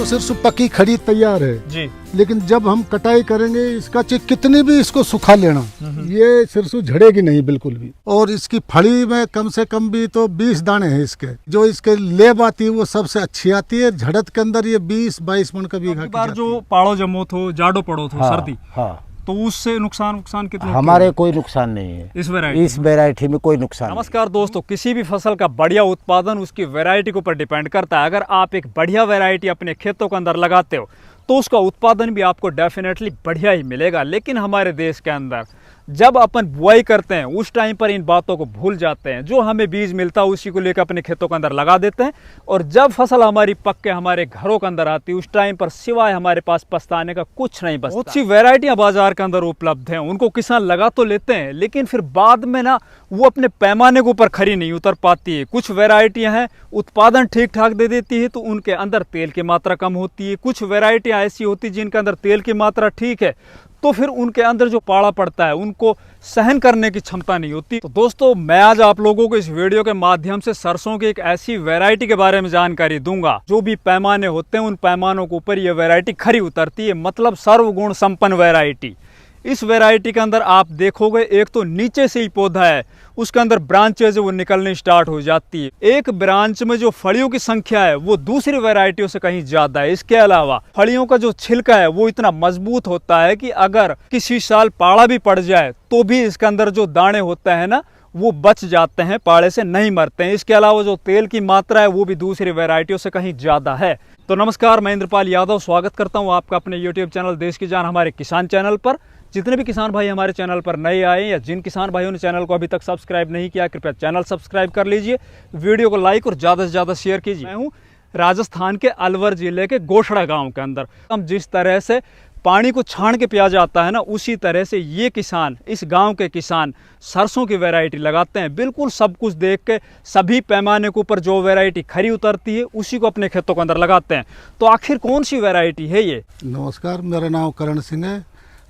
तो सिर्फ पकी खड़ी तैयार है जी। लेकिन जब हम कटाई करेंगे इसका कितनी भी इसको सुखा लेना, ये सिरसू झड़ेगी नहीं बिल्कुल भी। और इसकी फड़ी में कम से कम भी तो 20 दाने हैं इसके। जो इसके लेब आती है वो सबसे अच्छी आती है। झड़त के अंदर ये 20-22 मन का बीघा। बार जो पाड़ो जमो थो, जाडो पड़ो थो, सर्दी, हाँ, तो उससे नुकसान कितना? हमारे कोई नुकसान नहीं है इस वैरायटी में कोई नुकसान। नमस्कार दोस्तों, किसी भी फसल का बढ़िया उत्पादन उसकी वैरायटी के ऊपर डिपेंड करता है। अगर आप एक बढ़िया वैरायटी अपने खेतों के अंदर लगाते हो तो उसका उत्पादन भी आपको डेफिनेटली बढ़िया ही मिलेगा। लेकिन हमारे देश के अंदर जब अपन बुआई करते हैं उस टाइम पर इन बातों को भूल जाते हैं। जो हमें बीज मिलता है उसी को लेकर अपने खेतों के अंदर लगा देते हैं, और जब फसल हमारी पक के हमारे घरों के अंदर आती है उस टाइम पर सिवाय हमारे पास पछताने का कुछ नहीं बचता। बहुत सी वैरायटियां बाजार के अंदर उपलब्ध हैं, उनको किसान लगा तो लेते हैं लेकिन फिर बाद में ना वो अपने पैमाने के ऊपर खरी नहीं उतर पाती है। कुछ वैरायटियां हैं उत्पादन ठीक ठाक दे देती है तो उनके अंदर तेल की मात्रा कम होती है। कुछ वैरायटियां ऐसी होती है जिनके अंदर तेल की मात्रा ठीक है तो फिर उनके अंदर जो पाड़ा पड़ता है उनको सहन करने की क्षमता नहीं होती। तो दोस्तों, मैं आज आप लोगों को इस वीडियो के माध्यम से सरसों की एक ऐसी वैरायटी के बारे में जानकारी दूंगा जो भी पैमाने होते हैं उन पैमानों के ऊपर यह वैरायटी खरी उतरती है, मतलब सर्वगुण संपन्न वैरायटी। इस वैरायटी के अंदर आप देखोगे एक तो नीचे से ही पौधा है, उसके अंदर ब्रांचेज वो निकलने स्टार्ट हो जाती है। एक ब्रांच में जो फलियों की संख्या है वो दूसरी वैरायटियों से कहीं ज्यादा है। इसके अलावा फलियों का जो छिलका है वो इतना मजबूत होता है कि अगर किसी साल पाड़ा भी पड़ जाए तो भी इसके अंदर जो दाने होते हैं ना वो बच जाते हैं, पाड़े से नहीं मरते हैं। इसके अलावा जो तेल की मात्रा है वो भी दूसरी वैरायटियों से कहीं ज्यादा है। तो नमस्कार, मैं इंद्रपाल यादव स्वागत करता हूँ आपका अपने यूट्यूब चैनल देश की जान हमारे किसान चैनल पर। जितने भी किसान भाई हमारे चैनल पर नए आए या जिन किसान भाइयों ने चैनल को अभी तक सब्सक्राइब नहीं किया, कृपया चैनल सब्सक्राइब कर लीजिए, वीडियो को लाइक और ज़्यादा से ज़्यादा शेयर कीजिए। मैं हूँ राजस्थान के अलवर जिले के गोशड़ा गांव के अंदर। हम जिस तरह से पानी को छान के पिया जाता है ना, उसी तरह से ये किसान, इस गांव के किसान सरसों की वैरायटी लगाते हैं। बिल्कुल सब कुछ देख के सभी पैमाने के ऊपर जो वैरायटी खरी उतरती है उसी को अपने खेतों के अंदर लगाते हैं। तो आखिर कौन सी वैरायटी है ये? नमस्कार, मेरा नाम करण सिंह है।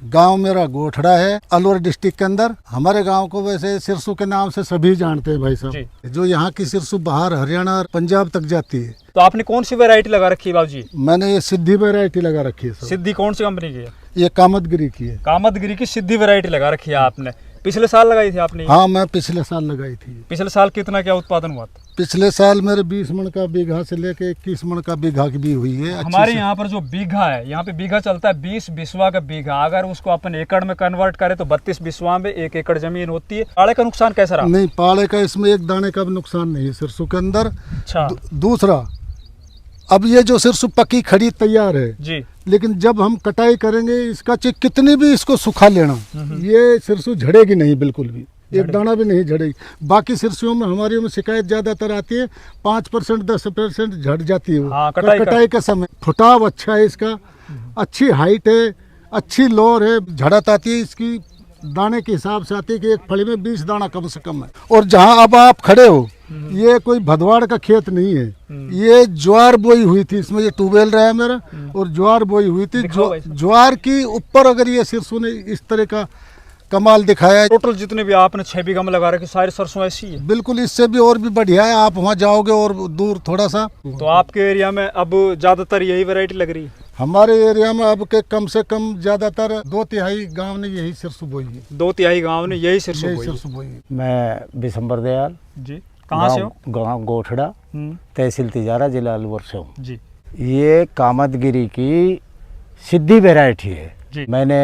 गांव मेरा गोठड़ा है, अलवर डिस्ट्रिक्ट के अंदर। हमारे गांव को वैसे सिरसू के नाम से सभी जानते हैं भाई साहब। जो यहाँ की सिरसू बाहर हरियाणा और पंजाब तक जाती है। तो आपने कौन सी वैरायटी लगा रखी है बाबूजी? मैंने ये सिद्धि वैरायटी लगा रखी है। सिद्धि कौन सी कंपनी की है? ये कामतगिरी की है। कामतगिरी की सिद्धि वैरायटी लगा रखी है आपने। पिछले साल लगाई थी आपने? हाँ, मैं पिछले साल लगाई थी। पिछले साल कितना क्या उत्पादन हुआ था? पिछले साल मेरे 20 मन का बीघा से लेके 21 मन का बीघा की भी हुई है। हमारे यहाँ पर जो बीघा है, यहाँ पे बीघा चलता है 20 बिस्वा का बीघा। अगर उसको अपन एकड़ में कन्वर्ट करें तो 32 बिस्वा में 1 एकड़ जमीन होती है। पाड़े का नुकसान कैसा रहा? नहीं, पाड़े का इसमें एक दाने का भी नुकसान नहीं है सिरसू के अंदर। अच्छा। दूसरा, अब ये जो सिरसू पकी खड़ी तैयार है जी, लेकिन जब हम कटाई करेंगे इसका कितनी भी इसको सुखा लेना, ये सिरसू झड़ेगी नहीं बिल्कुल भी, एक दाना भी नहीं झड़ेगी। बाकी सिरसुओं में हमारी में शिकायत ज्यादातर आती है, 5% 10% झड़ जाती है वो। हाँ, कटाई का समय। फुटाव अच्छा है इसका, अच्छी हाइट है, अच्छी लोर है। झड़त आती है इसकी दाने के हिसाब से आती है कि एक फली में 20 दाना कम से कम है। और जहाँ अब आप खड़े हो ये कोई भदवाड़ का खेत नहीं है, ये ज्वार बोई हुई थी। इसमें ये ट्यूबवेल रहा है मेरा और ज्वार बोई हुई थी। ज्वार की ऊपर अगर ये सिरसू ने इस तरह का कमाल दिखाया है। टोटल जितने भी आपने 6 बीघा में लगा रखे सारी सरसों ऐसी है? बिल्कुल, इससे भी और भी बढ़िया है। आप वहाँ जाओगे और दूर थोड़ा सा। तो आपके एरिया में अब ज्यादातर यही वैरायटी लग रही है? हमारे एरिया में अब के कम से कम ज्यादातर 2/3 गांव ने यही सिरसू बोई है। 2/3 गांव ने यही सिरसू बोई है। मैं बिशंबर दयाल जी। कहाँ से हो? गाँव गोठड़ा, तहसील तिजारा, जिला अलवर से हूँ जी। ये कामतगिरी की सिद्धि वैरायटी है जी। मैंने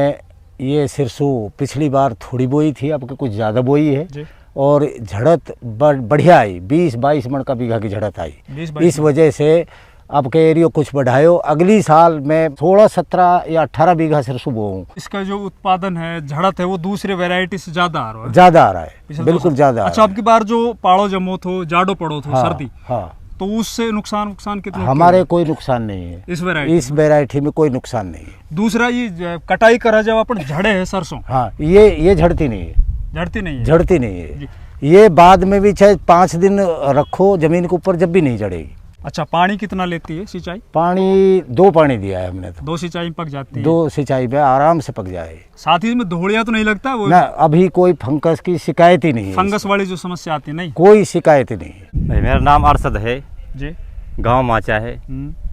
ये सिरसू पिछली बार थोड़ी बोई थी, अब कुछ ज़्यादा बोई है जी। और झड़त बढ़िया आई, 20-22 मन का बीघा की झड़त आई। इस वजह से अब के एरिया कुछ बढ़ायो। अगली साल मैं 16, 17 या 18 बीघा सिरसू बोऊं। इसका जो उत्पादन है, झड़त है, वो दूसरी वैरायटी से ज्यादा आ रहा है? ज्यादा आ रहा है, बिल्कुल ज्यादा। अच्छा, अब की बार जो पाड़ो जमो थो, जाडो पड़ो थो, सर्दी, हाँ, तो उससे नुकसान कितना? हमारे कोई नुकसान नहीं है इस वैरायटी में कोई नुकसान नहीं है। दूसरा, ये कटाई करा जब अपन झड़े है सरसों, हाँ, ये झड़ती नहीं है। झड़ती नहीं है। ये बाद में भी चाहे 5 दिन रखो जमीन के ऊपर, जब भी नहीं झड़ेगी। अच्छा, पानी कितना लेती है सिंचाई? पानी 2 पानी दिया है हमने तो। 2 सिंचाई में पक जाती है? 2 सिंचाई में आराम से पक जाए। साथ ही में धोड़िया तो नहीं लगता वो? ना, अभी कोई फंगस की शिकायत ही नहीं है। फंगस वाली जो समस्या आती नहीं? कोई शिकायत नहीं है। मेरा नाम अरशद है जी। गांव माचा है,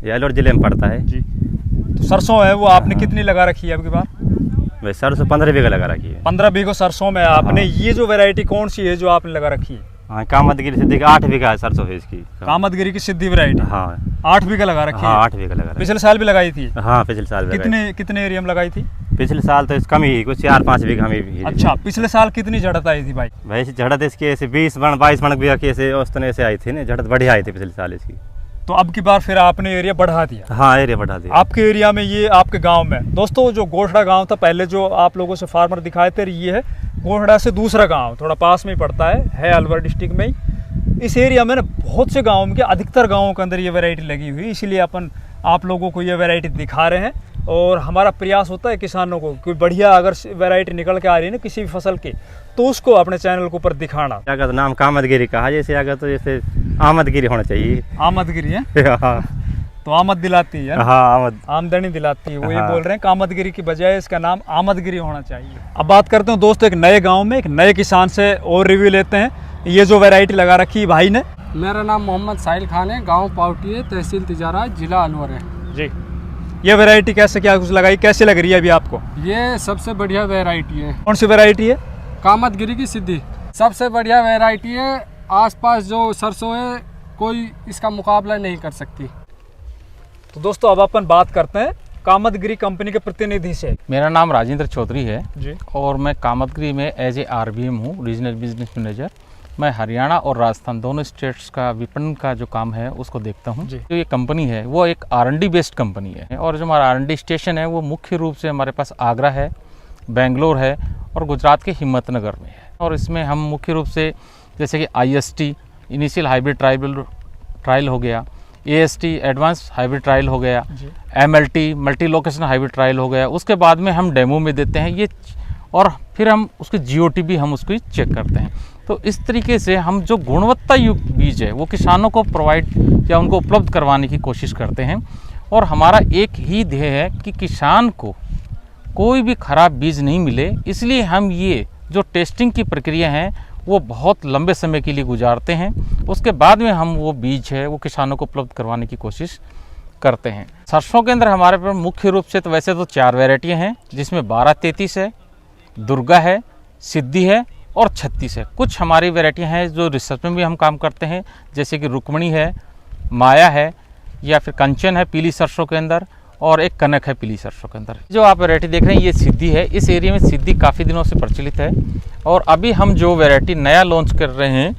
ये अलवर जिले में पड़ता है जी। तो सरसों है वो आपने कितनी लगा रखी है आपकी बार? वह सरसों 15 बीघा लगा रखी है। 15 बीघा सरसों में आपने ये जो वैरायटी कौन सी है जो आपने लगा रखी है? हाँ, कामतगिरी सिद्धि का 8 बीघा है सरसों है इसकी। कामतगिरी की सिद्धि वैरायटी हाँ 8 बीघा लगा रखी हाँ है। 8 बीघा लगा रखी पिछले साल भी लगाई थी? है। हाँ पिछले साल भी लगाई। कितने एरिया में लगाई थी? पिछले साल तो कम ही कुछ 4-5 बीघा में भी। अच्छा, पिछले साल कितनी झड़त आई थी भाई? भाई झड़त इसकी ऐसे 20-22 मन बीघा की ऐसे औसतन ऐसे आई थी ना, झड़त बढ़िया आई थी पिछले साल इसकी। तो अब की बार फिर आपने एरिया बढ़ा दिया? हाँ एरिया बढ़ा दिया। आपके एरिया में ये आपके गांव में दोस्तों जो गोठड़ा गांव था पहले जो आप लोगों से फार्मर दिखाए थे, ये है गोठड़ा से दूसरा गांव, थोड़ा पास में ही पड़ता है अलवर डिस्ट्रिक्ट में ही। इस एरिया में ना बहुत से गाँव के अधिकतर गाँवों के अंदर ये वैरायटी लगी हुई, इसीलिए अपन आप लोगों को ये वैरायटी दिखा रहे हैं। और हमारा प्रयास होता है किसानों को कोई बढ़िया अगर वैरायटी निकल के आ रही है ना किसी भी फसल की, तो उसको अपने चैनल के ऊपर दिखाना। अगर नाम कामतगिरी कहा, जैसे अगर तो जैसे आमदगिरी होना चाहिए। आमदगिरी है हाँ तो आमद दिलाती है ना? हाँ आमदनी दिलाती है, वो ये हाँ। बोल रहे हैं कामदगिरी की बजाय इसका नाम आमदगिरी होना चाहिए। अब बात करते हैं दोस्तों एक नए गांव में एक नए किसान से और रिव्यू लेते हैं। ये जो वैरायटी लगा रखी है भाई ने? मेरा नाम मोहम्मद साहिल खान है, गांव पावटी है, तहसील तिजारा, जिला अलवर है जी। ये वैरायटी कैसे क्या कुछ लगाई, कैसे लग रही है अभी आपको? ये सबसे बढ़िया वैरायटी है। कौन सी वैरायटी है? कामतगिरी की सिद्धि सबसे बढ़िया वैरायटी है। आसपास जो सरसों है कोई इसका मुकाबला नहीं कर सकती। तो दोस्तों अब अपन बात करते हैं कामतगिरी कंपनी के प्रतिनिधि से। मेरा नाम राजेंद्र चौधरी है जी। और मैं कामतगिरी में एज ए RBM हूँ, रीजनल बिजनेस मैनेजर। मैं हरियाणा और राजस्थान दोनों स्टेट्स का विपणन का जो काम है उसको देखता हूँ। जो ये कंपनी है वो एक R&D बेस्ड कंपनी है और जो हमारा R&D स्टेशन है वो मुख्य रूप से हमारे पास आगरा है, बेंगलोर है और गुजरात के हिम्मतनगर में है। और इसमें हम मुख्य रूप से जैसे कि IST इनिशियल हाइब्रिड ट्रायल हो गया, AST एडवांस हाइब्रिड ट्रायल हो गया, MLT multi location hybrid trial हो गया, उसके बाद में हम डेमो में देते हैं ये, और फिर हम उसके GOT भी हम उसको चेक करते हैं। तो इस तरीके से हम जो गुणवत्ता युक्त बीज है वो किसानों को प्रोवाइड या उनको उपलब्ध करवाने की कोशिश करते हैं। और हमारा एक ही ध्येय है कि किसान को कोई भी खराब बीज नहीं मिले, इसलिए हम ये जो टेस्टिंग की प्रक्रिया है वो बहुत लंबे समय के लिए गुजारते हैं। उसके बाद में हम वो बीज है वो किसानों को उपलब्ध करवाने की कोशिश करते हैं। सरसों के अंदर हमारे पास मुख्य रूप से तो वैसे तो 4 वैरायटियाँ हैं, जिसमें 1233 है, दुर्गा है, सिद्धि है और 36 है। कुछ हमारी वैरायटियाँ हैं जो रिसर्च में भी हम काम करते हैं, जैसे कि रुक्मणी है, माया है, या फिर कंचन है पीली सरसों के अंदर, और एक कनक है पीली सरसों के अंदर। जो आप वैरायटी देख रहे हैं ये सिद्धि है। इस एरिया में सिद्धि काफ़ी दिनों से प्रचलित है और अभी हम जो वैरायटी नया लॉन्च कर रहे हैं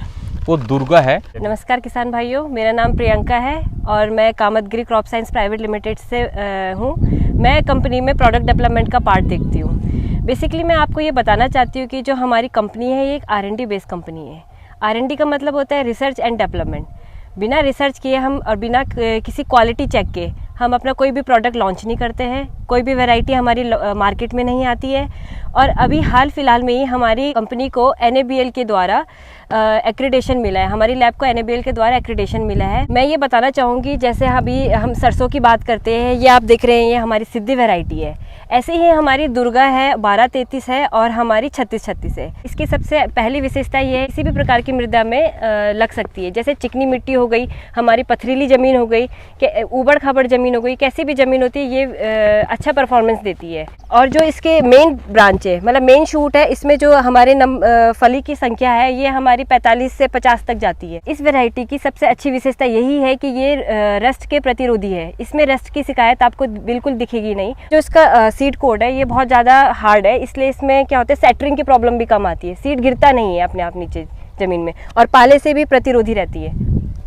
वो दुर्गा है। नमस्कार किसान भाइयों, मेरा नाम प्रियंका है और मैं Kamadgiri crop science private limited से हूँ। मैं कंपनी में प्रोडक्ट डेवलपमेंट का पार्ट देखती हूँ। बेसिकली मैं आपको ये बताना चाहती हूँ कि जो हमारी कंपनी है ये एक R&D बेस्ड कंपनी है। R&D का मतलब होता है रिसर्च एंड डेवलपमेंट। बिना रिसर्च किए हम और बिना किसी क्वालिटी चेक के हम अपना कोई भी प्रोडक्ट लॉन्च नहीं करते हैं। कोई भी वैरायटी हमारी मार्केट में नहीं आती है। और अभी हाल फिलहाल में ही हमारी कंपनी को NABL के द्वारा एक्रीडेशन मिला है। हमारी लैब को NABL के द्वारा एक्रीडेशन मिला है। मैं ये बताना चाहूँगी, जैसे अभी हम सरसों की बात करते हैं, ये आप देख रहे हैं ये हमारी सिद्धि वैरायटी है। ऐसे ही हमारी दुर्गा है, 1233 है और हमारी 3636 है। इसकी सबसे पहली विशेषता ये है किसी भी प्रकार की मृदा में लग सकती है। जैसे चिकनी मिट्टी हो गई, हमारी पथरीली ज़मीन हो गई, कि ऊबड़ खाबड़ ज़मीन हो गई, कैसी भी ज़मीन होती है ये अच्छा परफॉर्मेंस देती है। और जो इसके मेन ब्रांच है, मतलब मेन शूट है, इसमें जो हमारे फली की संख्या है ये हमारी 45 से 50 तक जाती है। इस वैरायटी की सबसे अच्छी विशेषता यही है कि ये रस्ट के प्रतिरोधी है। इसमें रस्ट की शिकायत आपको बिल्कुल दिखेगी नहीं। जो इसका सीड कोड है ये बहुत ज़्यादा हार्ड है, इसलिए इसमें क्या होता है सेटरिंग की प्रॉब्लम भी कम आती है। सीड गिरता नहीं है अपने आप नीचे ज़मीन में, और पाले से भी प्रतिरोधी रहती है।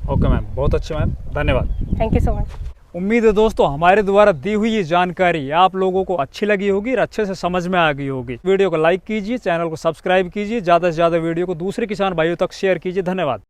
ओके मैम, बहुत अच्छे मैम, धन्यवाद। Thank you so much. उम्मीद है दोस्तों हमारे द्वारा दी हुई ये जानकारी आप लोगों को अच्छी लगी होगी और अच्छे से समझ में आ गई होगी। वीडियो को लाइक कीजिए, चैनल को सब्सक्राइब कीजिए, ज़्यादा से ज़्यादा वीडियो को दूसरे किसान भाइयों तक शेयर कीजिए। धन्यवाद।